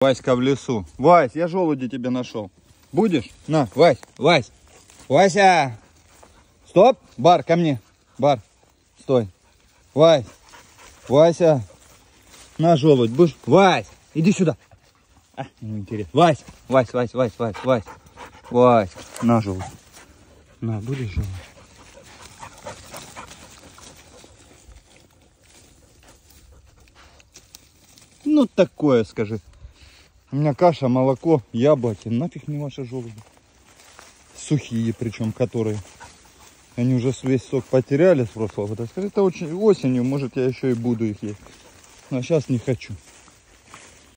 Васька в лесу. Вась, я желуди тебе нашел. Будешь? На, Вась, Вась. Вася! Стоп! Бар, ко мне. Бар, стой. Вась, Вася. На, желудь, будешь? Вась, иди сюда. Интересно. Вась, Вась, Вась, Вась, Вась, Вась. Вась, на, желудь. На, будешь желудь? Ну, такое, скажи. У меня каша, молоко, яблоки. Нафиг не ваши желуди. Сухие, причем, которые. Они уже весь сок потеряли с прошлого года. Скажи, это очень осенью, может, я еще и буду их есть. Но сейчас не хочу.